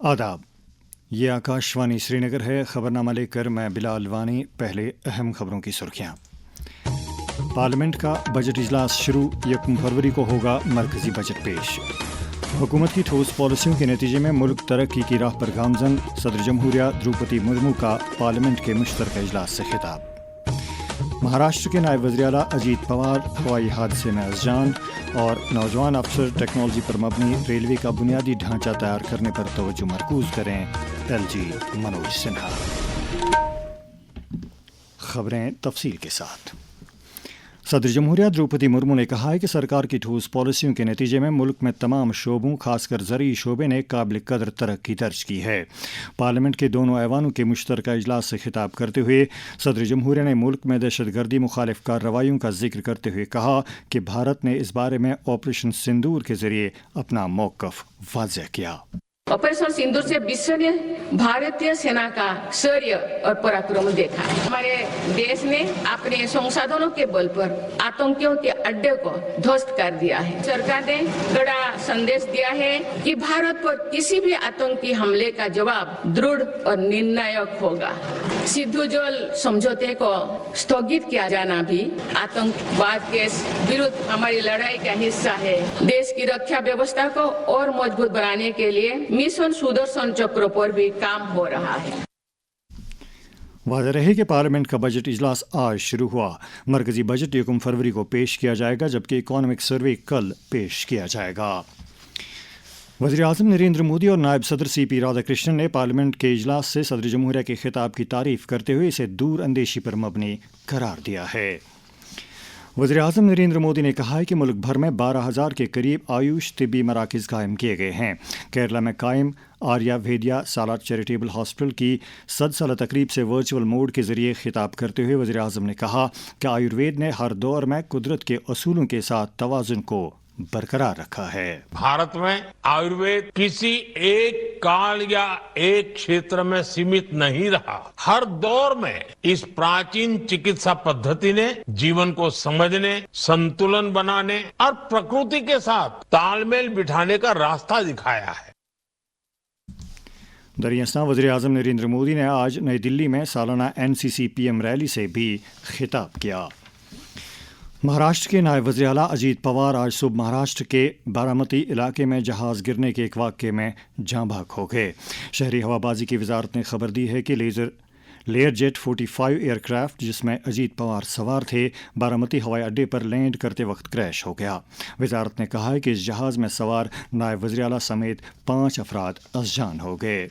आदाब, ये आकाशवाणी श्रीनगर है। खबरनामा लेकर मैं बिलाल वानी। पहले अहम खबरों की सुर्खियां। पार्लियामेंट का बजट इजलास शुरू, 1 फरवरी को होगा मरकजी बजट पेश। हुकूमत की ठोस पॉलिसियों के नतीजे में मुल्क तरक्की की राह पर गामजन, सदर जमहूरिया द्रौपदी मुर्मू का पार्लियामेंट के मुश्तरका इजलास से खिताब। महाराष्ट्र के नायब वज़ीर-ए-आला अजीत पवार हवाई हादसे में अज़जान, और नौजवान अफसर टेक्नोलॉजी पर मबनी रेलवे का बुनियादी ढांचा तैयार करने पर तवज्जो मरकूज़ करें, LG मनोज सिन्हा। खबरें तफसील के साथ। सदर जमहूरिया द्रौपदी मुर्मू ने कहा है कि सरकार की ठोस पॉलिसियों के नतीजे में मुल्क में तमाम शोबों, खासकर ज़रूरी शोबे ने काबिल कदर तरक्की दर्ज की है। पार्लियामेंट के दोनों ऐवानों के मुश्तरका इजलास से खिताब करते हुए सदर जमहूरिया ने मुल्क में दहशतगर्दी मुखालिफ कार्रवाइयों का जिक्र करते हुए कहा कि भारत ने इस बारे में ऑपरेशन सिंदूर के जरिए अपना मौक़िफ़ वाज़ेह किया। ऑपरेशन सिंदूर से विश्व ने भारतीय सेना का शौर्य और पराक्रम देखा। हमारे देश ने अपने संसाधनों के बल पर आतंकियों के अड्डे को ध्वस्त कर दिया है। सरकार ने कड़ा संदेश दिया है कि भारत पर किसी भी आतंकी हमले का जवाब दृढ़ और निर्णायक होगा। सिंधु जल समझौते को स्थगित किया जाना भी आतंकवाद के विरुद्ध हमारी लड़ाई का हिस्सा है। देश की रक्षा व्यवस्था को और मजबूत बनाने के लिए मिशन सुदर्शन चक्र पर भी काम हो रहा है। वाज़ेह रहे कि पार्लियामेंट का बजट इजलास आज शुरू हुआ। मरकजी बजट 1 फरवरी को पेश किया जाएगा, जबकि इकॉनमिक सर्वे कल पेश किया जाएगा। वज़ीर-ए-आज़म नरेंद्र मोदी और नायब सदर CP राधाकृष्णन ने पार्लियामेंट के इजलास से सदर जमहूरिया के खिताब की तारीफ करते हुए इसे दूर अंदेशी पर मबनी करार दिया है। वज़ीर-ए-आज़म नरेंद्र मोदी ने कहा है कि मुल्क भर में 12,000 के करीब आयुष तिब्बी मराकज़ कायम किए गए हैं। केरला में कायम आर्या वेदिया सालार चैरिटेबल हॉस्पिटल की 100 साला तकरीब से वर्चुअल मोड के जरिए खिताब करते हुए वज़ीर-ए-आज़म ने कहा कि आयुर्वेद ने हर दौर में कुदरत के असूलों के साथ तवाज़ुन को बरकरार रखा है। भारत में आयुर्वेद किसी एक काल या एक क्षेत्र में सीमित नहीं रहा। हर दौर में इस प्राचीन चिकित्सा पद्धति ने जीवन को समझने, संतुलन बनाने और प्रकृति के साथ तालमेल बिठाने का रास्ता दिखाया है। दरियासना वज़ीर-ए-आज़म नरेंद्र मोदी ने आज नई दिल्ली में सालाना NCC PM रैली से भी खिताब किया। महाराष्ट्र के नायब वज़ीर-ए-आला अजीत पवार आज सुबह महाराष्ट्र के बारामती इलाके में जहाज़ गिरने के एक वाक़े में जाँ बहक हो गए। शहरी हवाबाजी की वजारत ने खबर दी है कि लेयर जेट 45 एयरक्राफ्ट जिसमें अजीत पवार सवार थे, बारामती हवाई अड्डे पर लैंड करते वक्त क्रैश हो गया। वजारत ने कहा है कि इस जहाज़ में सवार नायब वज़ीर-ए-आला समेत 5 अफराद अज़जान हो गए।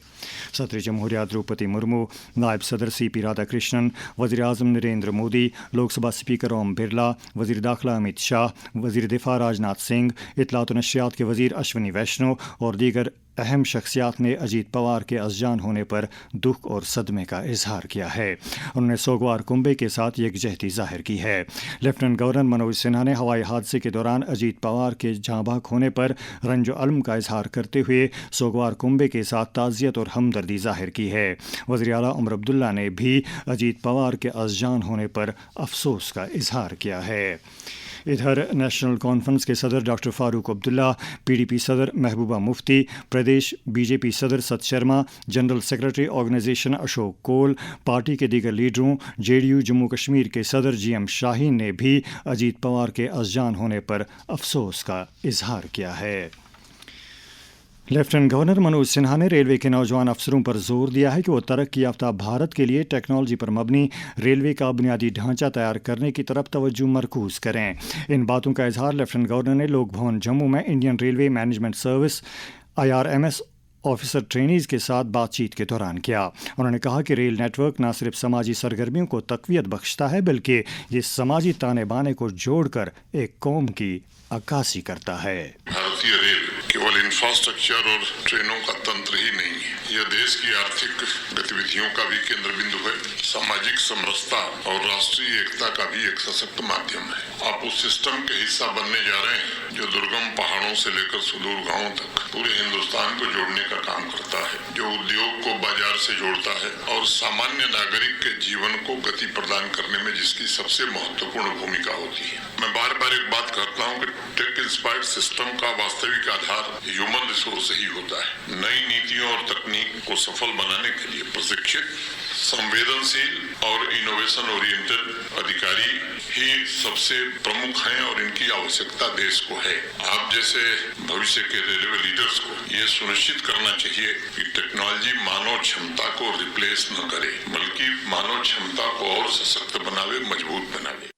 सदर जमहूरिया द्रौपदी मुर्मू, नायब सदर CP राधाकृष्णन, वज़ीर-ए-आज़म नरेंद्र मोदी, लोकसभा स्पीकर ओम बिरला, वज़ीर दाखिला अमित शाह, वज़ीर दिफा राजनाथ सिंह, इत्तलात व नशरियात के वज़ीर अश्विनी वैष्णव और दीगर अहम शख्सियात ने अजीत पवार के अज़जान होने पर दुख और सदमे का इजहार किया है। उन्होंने सोगवार कुंबे के साथ यकजहती जाहिर की है। लेफ्टिनेंट गवर्नर मनोज सिन्हा ने हवाई हादसे के दौरान अजीत पवार के जाँ बहक होने पर रंज अलम का इजहार करते हुए सोगवार कुंबे के साथ ताज़ियत और हमदर्दी जाहिर की है। वज़ीर-ए-आला उमर अब्दुल्ला ने भी अजीत पवार के अज़जान होने पर अफसोस का इजहार किया है। इधर नेशनल कॉन्फ्रेंस के सदर डॉक्टर फारूक अब्दुल्ला, PDP सदर महबूबा मुफ्ती, प्रदेश BJP सदर Sat Sharma, general secretary organisation Ashok Koul, party के दीगर लीडरों, JDU जम्मू कश्मीर के सदर GM शाहीन ने भी अजीत पवार के अज़जान होने पर अफसोस का इजहार किया है। लेफ्टिनेंट गवर्नर मनोज सिन्हा ने रेलवे के नौजवान अफसरों पर जोर दिया है कि वो तरक्की याफ्ता भारत के लिए टेक्नोलॉजी पर मबनी रेलवे का बुनियादी ढांचा तैयार करने की तरफ तवज्जो मरकूज़ करें। इन बातों का इजहार लेफ्टिनेंट गवर्नर ने लोक भवन जम्मू में Indian railway management service IRMS officer trainees के साथ बातचीत के दौरान किया। उन्होंने कहा कि रेल नेटवर्क न सिर्फ समाजी सरगर्मियों को तक़वियत बख्शता है, बल्कि ये समाजी ताने बाने को जोड़कर एक कौम की अक्कासी करता है। भारतीय रेल केवल इंफ्रास्ट्रक्चर और ट्रेनों का तंत्र ही नहीं है, यह देश की आर्थिक गतिविधियों का भी केंद्र बिंदु है, सामाजिक समरसता और राष्ट्रीय एकता का भी एक सशक्त माध्यम है। आप उस सिस्टम के हिस्सा बनने जा रहे हैं जो दुर्गम पहाड़ों से लेकर सुदूर गांवों तक पूरे हिंदुस्तान को जोड़ने का काम करता है, जो उद्योग को बाजार से जोड़ता है और सामान्य नागरिक के जीवन को गति प्रदान करने में जिसकी सबसे महत्वपूर्ण भूमिका होती है। मैं बार बार एक बात कहता हूँ कि टेक इंस्पायर्ड सिस्टम का वास्तविक आधार ह्यूमन रिसोर्स ही होता है। नई नीतियों और तकनीक को सफल बनाने के लिए प्रशिक्षित, संवेदनशील और इनोवेशन ओरिएंटेड अधिकारी ही सबसे प्रमुख हैं और इनकी आवश्यकता देश को है। आप जैसे भविष्य के रेलवे लीडर्स को ये सुनिश्चित करना चाहिए कि टेक्नोलॉजी मानव क्षमता को रिप्लेस न करे, बल्कि मानव क्षमता को और सशक्त बनावे, मजबूत बनावे।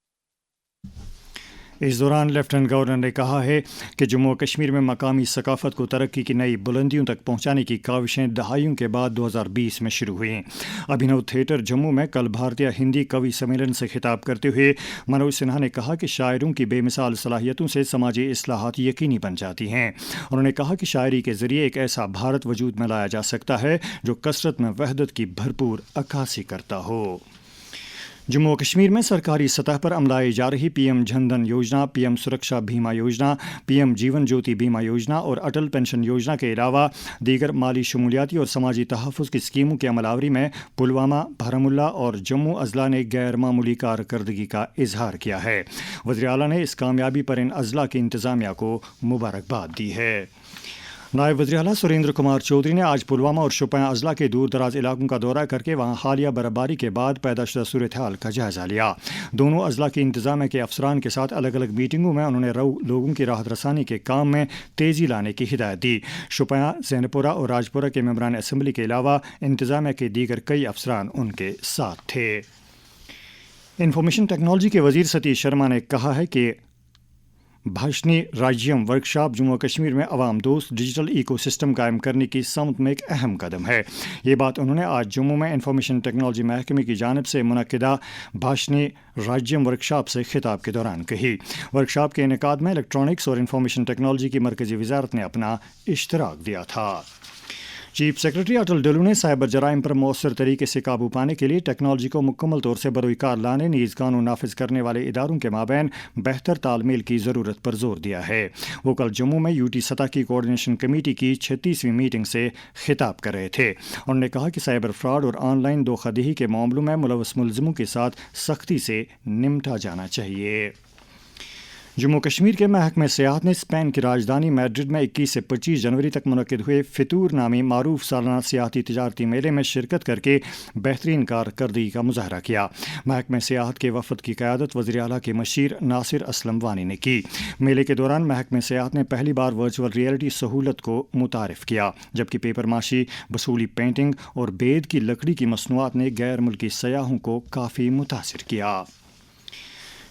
इस दौरान लेफ्टिनेंट गवर्नर ने कहा है कि जम्मू और कश्मीर में मकामी सकाफत को तरक्की की नई बुलंदियों तक पहुंचाने की काविशें दहाइयों के बाद 2020 में शुरू हुई। अभिनव थिएटर जम्मू में कल भारतीय हिंदी कवि सम्मेलन से खिताब करते हुए मनोज सिन्हा ने कहा कि शायरों की बेमिसाल सलाहियतों से समाजी इस्लाहात यकीनी बन जाती हैं। उन्होंने कहा कि शायरी के ज़रिए एक ऐसा भारत वजूद में लाया जा सकता है जो कसरत में वहदत की भरपूर अक्कासी करता हो। जम्मू और कश्मीर में सरकारी सतह पर अमलाई जा रही पीएम जनधन योजना, पीएम सुरक्षा बीमा योजना, पीएम जीवन ज्योति बीमा योजना और अटल पेंशन योजना के अलावा दीगर माली शमूलियाती और समाजी तहफ़्फ़ुज़ की स्कीमों की अमलावरी में पुलवामा, बारामुल्ला और जम्मू अजला ने गैर मामूली कारकर्दगी का इजहार किया है। वज़ीर आला ने इस कामयाबी पर इन अजला की इंतज़ामिया को मुबारकबाद दी है। नायब वज़ीर आला सुरेंद्र कुमार चौधरी ने आज पुलवामा और शोपियां अजला के दूर दराज इलाकों का दौरा करके वहां हालिया बर्फबारी के बाद पैदा शुदा सूरत हाल का जायजा लिया। दोनों अजला की इंतजामिया के अफसरान के साथ अलग अलग मीटिंगों में उन्होंने लोगों की राहत रसानी के काम में तेज़ी लाने की हिदायत दी। शोपियां, ज़ैनपुरा और राजपुरा के मेंबरान असम्बली के अलावा इंतजामिया के दीगर कई अफसरान उनके साथ थे। इंफॉर्मेशन टेक्नोलॉजी के वज़ीर सतीश शर्मा ने कहा है कि भाषणी राज्यम वर्कशॉप जम्मू कश्मीर में अवाम दोस्त डिजिटल इकोसिस्टम कायम करने की समत में एक अहम कदम है। ये बात उन्होंने आज जम्मू में इंफॉर्मेशन टेक्नोलॉजी महकमे की जानिब से मुनक्किदा भाषणी राज्यम वर्कशॉप से खिताब के दौरान कही। वर्कशॉप के इनेकाद में इलेक्ट्रॉनिक्स और इंफॉर्मेशन टेक्नोलॉजी की मरकज़ी वजारत ने अपना इश्तराक दिया था। चीफ सेक्रेटरी अटल डल्लू ने साइबर जराइम पर मौसर तरीके से काबू पाने के लिए टेक्नोलॉजी को मुकम्मल तौर से बरोकार लाने, नीज़ कानून नाफिज करने वाले इदारों के माबैन बेहतर तालमेल की ज़रूरत पर जोर दिया है। वो कल जम्मू में यूटी सतह की कोऑर्डिनेशन कमेटी की 36वीं मीटिंग से खिताब कर रहे थे। उन्होंने कहा कि साइबर फ्रॉड और ऑनलाइन धोखाधड़ी के मामलों में मुलव्वस मुलज़िमों के साथ सख्ती से निपटा जाना चाहिए। जम्मू कश्मीर के महकमे सियाहत ने स्पेन की राजधानी मैड्रिड में 21 से 25 जनवरी तक मुनक्किद हुए फितूर नामी मारूफ सालाना सियाहती तिजारती मेले में शिरकत करके बेहतरीन कारकर्दगी का मुजाहरा किया। महकमे सियाहत के वफद की क़यादत वज़ीर आला के मशीर नासिर असलम वानी ने की। मेले के दौरान महकमे सियाहत ने पहली बार वर्चुअल रियलिटी सहूलत को मुतारिफ किया, जबकि पेपर माशी, बसूली पेंटिंग और बेद की लकड़ी की मसनूआत ने गैर मुल्की सयाहों को काफ़ी मुतासिर किया।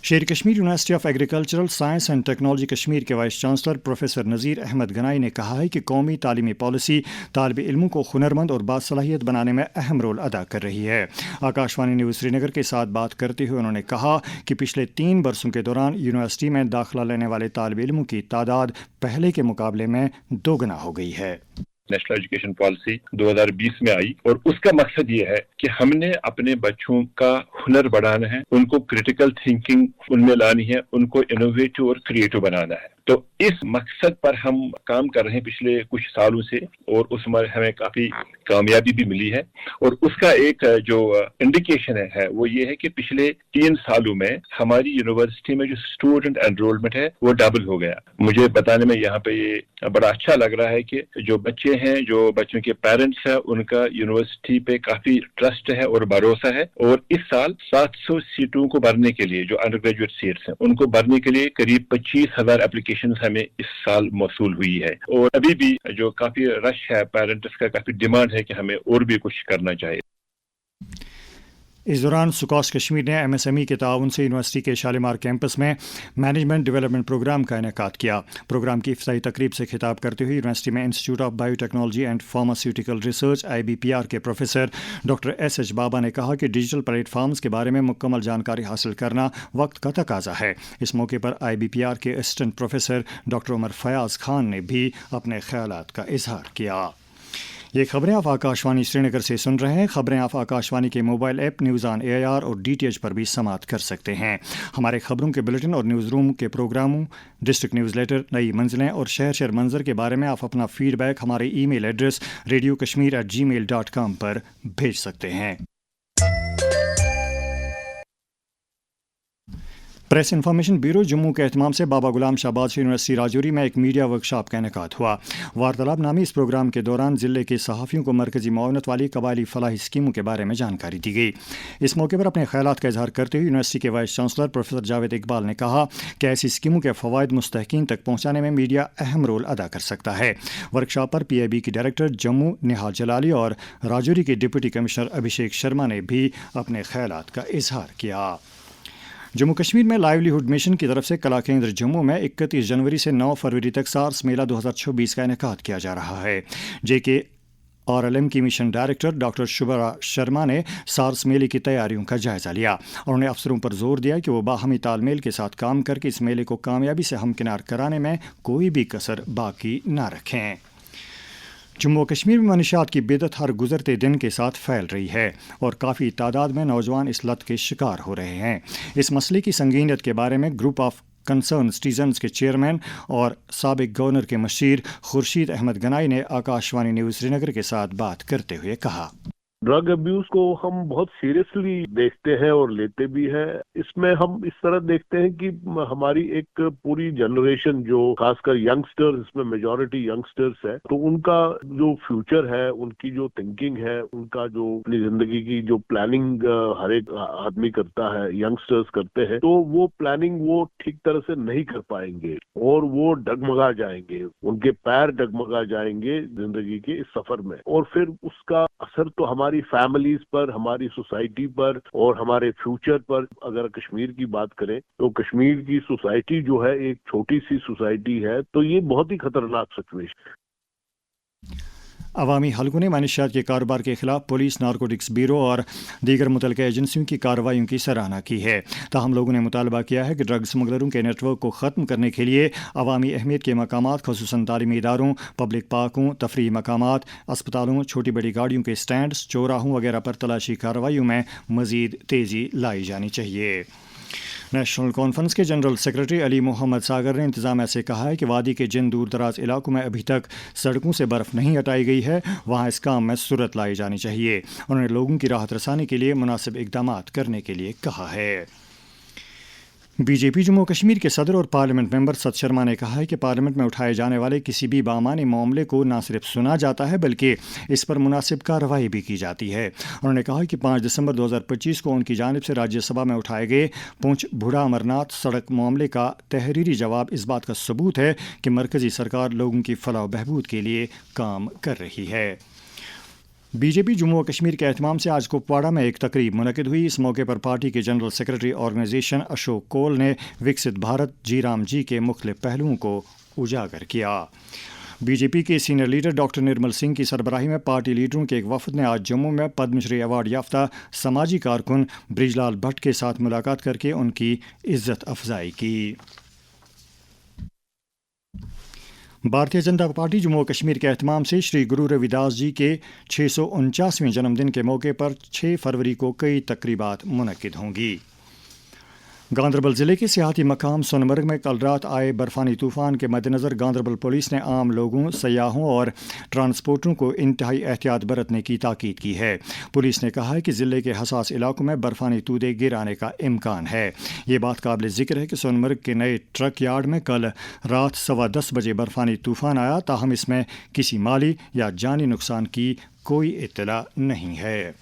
शेर Kashmir university of agricultural science and technology Kashmir के वाइस चांसलर प्रोफेसर नज़ीर अहमद गनाई ने कहा है कि कौमी तालीमी पॉलिसी तालिब इल्मों को हुनरमंद और बासलाहियत बनाने में अहम रोल अदा कर रही है। आकाशवाणी न्यूज़ श्रीनगर के साथ बात करते हुए उन्होंने कहा कि पिछले 3 बरसों के दौरान यूनिवर्सिटी में दाखिला लेने वाले तालिब इल्मों की तादाद पहले के मुकाबले में 2 गुना हो गई है। नेशनल एजुकेशन पॉलिसी 2020 में आई और उसका मकसद ये है कि हमने अपने बच्चों का हुनर बढ़ाना है, उनको क्रिटिकल थिंकिंग उनमें लानी है, उनको इनोवेटिव और क्रिएटिव बनाना है। तो इस मकसद पर हम काम कर रहे हैं पिछले कुछ सालों से और उसमें हमें काफी कामयाबी भी मिली है। और उसका एक जो इंडिकेशन है वो ये है कि पिछले 3 सालों में हमारी यूनिवर्सिटी में जो स्टूडेंट एनरोलमेंट है वो डबल हो गया। मुझे बताने में यहाँ पे ये बड़ा अच्छा लग रहा है कि जो बच्चे हैं, जो बच्चों के पेरेंट्स हैं, उनका यूनिवर्सिटी पे काफी ट्रस्ट है और भरोसा है। और इस साल 700 सीटों को भरने के लिए, जो अंडर ग्रेजुएट सीट्स हैं, उनको भरने के लिए करीब 25,000 एप्लीकेशन हमें इस साल मौसूल हुई है। और अभी भी जो काफी रश है, पेरेंट्स का काफी डिमांड है कि हमें और भी कुछ करना चाहिए। इस दौरान सुकॉस कश्मीर ने एमएसएमई के ताउन से यूनिवर्सिटी के शालीमार कैंपस में मैनेजमेंट डेवलपमेंट प्रोग्राम का इनेकाद किया। प्रोग्राम की इफ्ताही तकरीब से खिताब करते हुए यूनिवर्सिटी में institute of biotechnology and pharmaceutical research IBPR के प्रोफेसर डॉक्टर SH बाबा ने कहा कि डिजिटल प्लेटफॉर्म्स के बारे में मुकम्मल जानकारी हासिल करना वक्त का तकाजा है। इस मौके पर IBPR के assistant professor doctor Umar Fayaz Khan ने भी अपने ख्यालात का इजहार किया। ये खबरें आप आकाशवाणी श्रीनगर से सुन रहे हैं। खबरें आप आकाशवाणी के mobile app news on AIR और DTH पर भी समाअत कर सकते हैं। हमारे खबरों के बुलेटिन और न्यूज़ रूम के प्रोग्रामों, डिस्ट्रिक्ट न्यूज़ लेटर, नई मंजिलें और शहर मंजर के बारे में आप अपना फीडबैक हमारे ईमेल एड्रेस radiokashmir@gmail.com पर भेज सकते हैं। प्रेस इन्फॉर्मेशन ब्यूरो जम्मू के एहतमाम से बाबा गुलाम शाह बादशाह यूनिवर्सिटी राजौरी में एक मीडिया वर्कशॉप का इनेकाद हुआ। वार्तालाप नामी इस प्रोग्राम के दौरान जिले के सहाफ़ियों को मरकजी मुआवनत वाली कबायली फलाही स्कीमों के बारे में जानकारी दी गई। इस मौके पर अपने ख्यालात का इजहार करते हुए यूनिवर्सिटी के vice chancellor professor Javed Iqbal ने कहा कि ऐसी स्कीमों के फ़वाइद मुस्तहकीन तक पहुँचाने में मीडिया अहम रोल अदा कर सकता है। वर्कशॉप पर PIB की डायरेक्टर जम्मू निहाल जलाली और राजौरी के डिप्टी कमिश्नर अभिषेक शर्मा ने भी अपने ख्यालात का इजहार किया। जम्मू कश्मीर में लाइवलीहुड मिशन की तरफ से कला केंद्र जम्मू में 31 जनवरी से 9 फरवरी तक सार्स मेला 2026 का इनेकाद किया जा रहा है। JKRLM की mission director doctor Shubhra Sharma ने सार्स मेले की तैयारियों का जायजा लिया। उन्होंने अफसरों पर जोर दिया कि वो बाहमी तालमेल के साथ काम करके इस मेले को कामयाबी से हमकिनार कराने में कोई भी कसर बाकी न रखें। जम्मू और कश्मीर में मनशियात की बिदअत हर गुजरते दिन के साथ फैल रही है और काफ़ी तादाद में नौजवान इस लत के शिकार हो रहे हैं। इस मसले की संगीनियत के बारे में ग्रुप ऑफ कंसर्न सिटीजन्स के चेयरमैन और साबिक गवर्नर के मशीर खुर्शीद अहमद गनाई ने आकाशवाणी न्यूज़ श्रीनगर के साथ बात करते हुए कहा, ड्रग अब्यूज को हम बहुत सीरियसली देखते हैं और लेते भी हैं। इसमें हम इस तरह देखते हैं कि हमारी एक पूरी जनरेशन जो खासकर यंगस्टर्स, इसमें मेजॉरिटी यंगस्टर्स है, तो उनका जो फ्यूचर है, उनकी जो थिंकिंग है, उनका जो अपनी जिंदगी की जो प्लानिंग हर एक आदमी करता है, यंगस्टर्स करते हैं, तो वो प्लानिंग वो ठीक तरह से नहीं कर पाएंगे और वो डगमगा जाएंगे, उनके पैर डगमगा जाएंगे जिंदगी के इस सफर में। और फिर उसका असर तो हमारी फैमिलीज पर, हमारी सोसाइटी पर और हमारे फ्यूचर पर। अगर कश्मीर की बात करें तो कश्मीर की सोसाइटी जो है एक छोटी सी सोसाइटी है, तो ये बहुत ही खतरनाक सिचुएशन है। अवामी हलकों ने मनशियात के कारोबार के खिलाफ पुलिस, नारकोटिक्स ब्यूरो और दीगर मुतल्लिका एजेंसियों की कार्रवाइयों की सराहना की है। ताहम लोगों ने मुतालबा किया है कि ड्रग स्मगलरों के नेटवर्क को ख़त्म करने के लिए अवामी अहमियत के मकामात, ख़ुसूसन तालीमी इदारों, पब्लिक पार्कों, तफरीही मकामात, अस्पतालों, छोटी बड़ी गाड़ियों के स्टैंड्स, चौराहों वगैरह पर तलाशी कार्रवाइयों में मज़ीद तेज़ी लाई जानी चाहिए। नेशनल कॉन्फ्रेंस के जनरल सेक्रेटरी अली मोहम्मद सागर ने इंतजामिया से कहा है कि वादी के जिन दूर दराज इलाकों में अभी तक सड़कों से बर्फ़ नहीं हटाई गई है, वहाँ इस काम में सूरत लाई जानी चाहिए। उन्होंने लोगों की राहत रसानी के लिए मुनासिब इक़दामात करने के लिए कहा है। BJP जम्मू कश्मीर के सदर और पार्लियामेंट मेंबर सत शर्मा ने कहा है कि पार्लियामेंट में उठाए जाने वाले किसी भी बामानी मामले को न सिर्फ सुना जाता है बल्कि इस पर मुनासिब कार्रवाई भी की जाती है। उन्होंने कहा कि 5 दिसंबर 2025 को उनकी जानिब से राज्यसभा में उठाए गए पुंछ बूढ़ा अमरनाथ सड़क मामले का तहरीरी जवाब इस बात का सबूत है कि मरकजी सरकार लोगों की फलाह बहबूद के लिए काम कर रही है। BJP जम्मू और कश्मीर के एहतमाम से आज कुपवाड़ा में एक तकरीब मुनक़िद हुई। इस मौके पर पार्टी के जनरल सेक्रेटरी ऑर्गेनाइजेशन अशोक कोल ने विकसित भारत जी राम जी के मुख्तलिफ पहलुओं को उजागर किया। BJP के senior leader doctor Nirmal Singh की सरबराही में पार्टी लीडरों के एक वफद ने आज जम्मू में पद्मश्री अवार्ड याफ्ता समाजी कारकुन ब्रिजलाल भट्ट के साथ मुलाकात करके उनकी इज्जत अफजाई की। भारतीय जनता पार्टी जम्मू और कश्मीर के एहतमाम से श्री गुरु रविदास जी के 649वें जन्मदिन के मौके पर 6 फरवरी को कई तकरीबात मुनक़िद होंगी। गांदरबल ज़िले के सियाहती मकाम सोनमर्ग में कल रात आए बर्फानी तूफ़ान के मद्देनज़र गांदरबल पुलिस ने आम लोगों, सयाहों और ट्रांसपोर्टरों को इंतहाई एहतियात बरतने की ताकीद की है। पुलिस ने कहा है कि ज़िले के हसास इलाकों में बर्फानी तूदे गिर आने का इम्कान है। ये बात काबिल ज़िक्र है कि सोनमर्ग के नए ट्रक यार्ड में कल रात 10:15 बजे बर्फानी तूफ़ान आया, ताहम इसमें किसी माली या जानी नुकसान की कोई इत्तला नहीं है।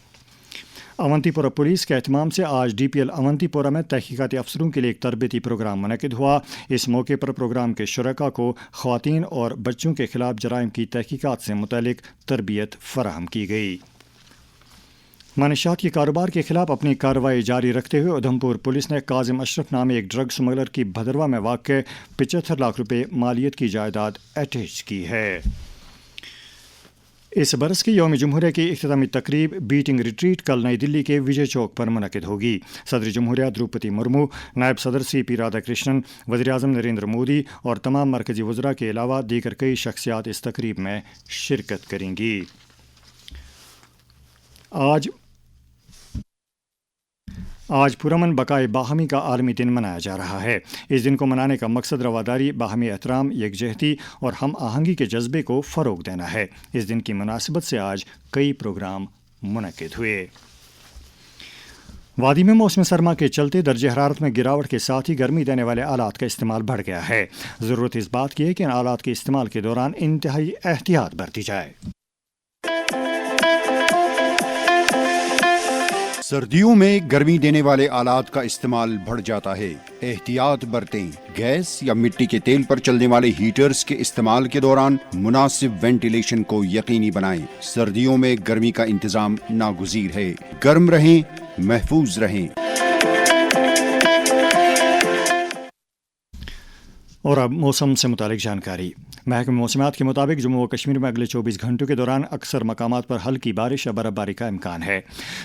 अवंतीपुरा पुलिस के एहतमाम से आज DPL अवंतीपुरा में तहकीकाती अफसरों के लिए एक तरबेती प्रोग्राम मुनक़िद हुआ। इस मौके पर प्रोग्राम के शुरका को ख़वातीन और बच्चों के खिलाफ जराइम की तहकीकात से मुतल्लिक तरबियत फराहम की गई। मनशियात के कारोबार के खिलाफ अपनी कार्रवाई जारी रखते हुए उधमपुर पुलिस ने काजिम अशरफ नामी एक ड्रग स्मगलर की भदरवा में वाक़ 75 लाख रुपये मालियत की जायदाद अटैच की है। इस बरस की यौम जमहूरिया की इख्तितामी तकरीब बीटिंग रिट्रीट कल नई दिल्ली के विजय चौक पर मुनक़िद होगी। सदर जमहूरिया द्रौपदी मुर्मू, नायब सदर CP राधाकृष्णन, वज़ीर-ए-आज़म नरेंद्र मोदी और तमाम मरकज़ी वज़रा के अलावा दीगर कई शख्सियात इस तकरीब में शिरकत करेंगी। आज पुरअमन बकाए बाहमी का आलमी दिन मनाया जा रहा है। इस दिन को मनाने का मकसद रवादारी, बाहमी एहतराम, यकजहती और हम आहंगी के जज्बे को फ़रोग़ देना है। इस दिन की मुनासिबत से आज कई प्रोग्राम मुनक़िद हुए। वादी में मौसम सरमा के चलते दर्जे हरारत में गिरावट के साथ ही गर्मी देने वाले आलात का इस्तेमाल बढ़ गया है। ज़रूरत इस बात की है कि इन आलात के इस्तेमाल के दौरान इंतहाई एहतियात बरती जाए। सर्दियों में गर्मी देने वाले आलात का इस्तेमाल बढ़ जाता है, एहतियात बरतें। गैस या मिट्टी के तेल पर चलने वाले हीटर्स के इस्तेमाल के दौरान मुनासिब वेंटिलेशन को यकीनी बनाएं। सर्दियों में गर्मी का इंतजाम नागुज़ीर है। गर्म रहें, महफूज रहें। और अब मौसम से मुतालिक जानकारी। महकमे मौसमियात के मुताबिक जम्मू व कश्मीर में अगले 24 घंटों के दौरान अक्सर मकामात पर हल्की बारिश या बर्फबारी का इम्कान है।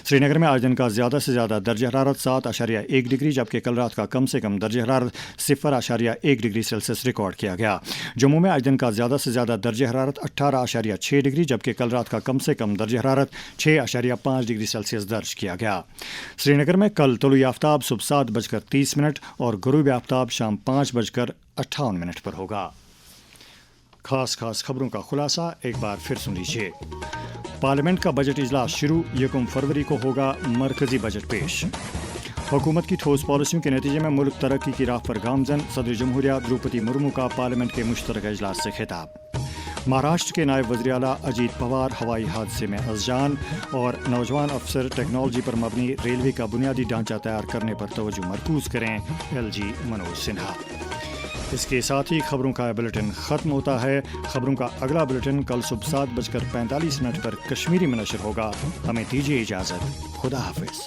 श्रीनगर में आज दिन का ज़्यादा से ज़्यादा दर्जा हरारत 7.1 डिग्री जबकि कल रात का कम से कम दर्जा हरारत 0.1 डिग्री सेल्सियस रिकॉर्ड किया गया। जम्मू में आज दिन का ज़्यादा से ज़्यादा दर्जा हरारत 18.6 डिग्री जबकि कल रात का कम से कम दर्जा हरारत 6.5 डिग्री सेल्सियस दर्ज किया गया। श्रीनगर में कल तुलुई आफ्ताब सुबह 7:30 और गुरूब आफ्ताब शाम 5:58 पर होगा। खास खबरों का खुलासा एक बार फिर सुन लीजिए। पार्लियामेंट का बजट इजलास शुरू, 1 फरवरी को होगा मरकजी बजट पेश। हुकूमत की ठोस पॉलिसियों के नतीजे में मुल्क तरक्की की राह पर गामजन, सदर जमहूरिया द्रौपदी मुर्मू का पार्लियामेंट के मुश्तरका इजलास से खिताब। महाराष्ट्र के नायब वज़ीर आला अजीत पवार हवाई हादसे में अज़जान और नौजवान अफसर टेक्नोलॉजी पर मबनी रेलवे का बुनियादी ढांचा तैयार करने पर तवज्जो मरकूज़ करें, LG मनोज सिन्हा। इसके साथ ही खबरों का बुलेटिन ख़त्म होता है। खबरों का अगला बुलेटिन कल सुबह 7:45 पर कश्मीरी में नशर होगा। हमें दीजिए इजाज़त। खुदा हाफिज़।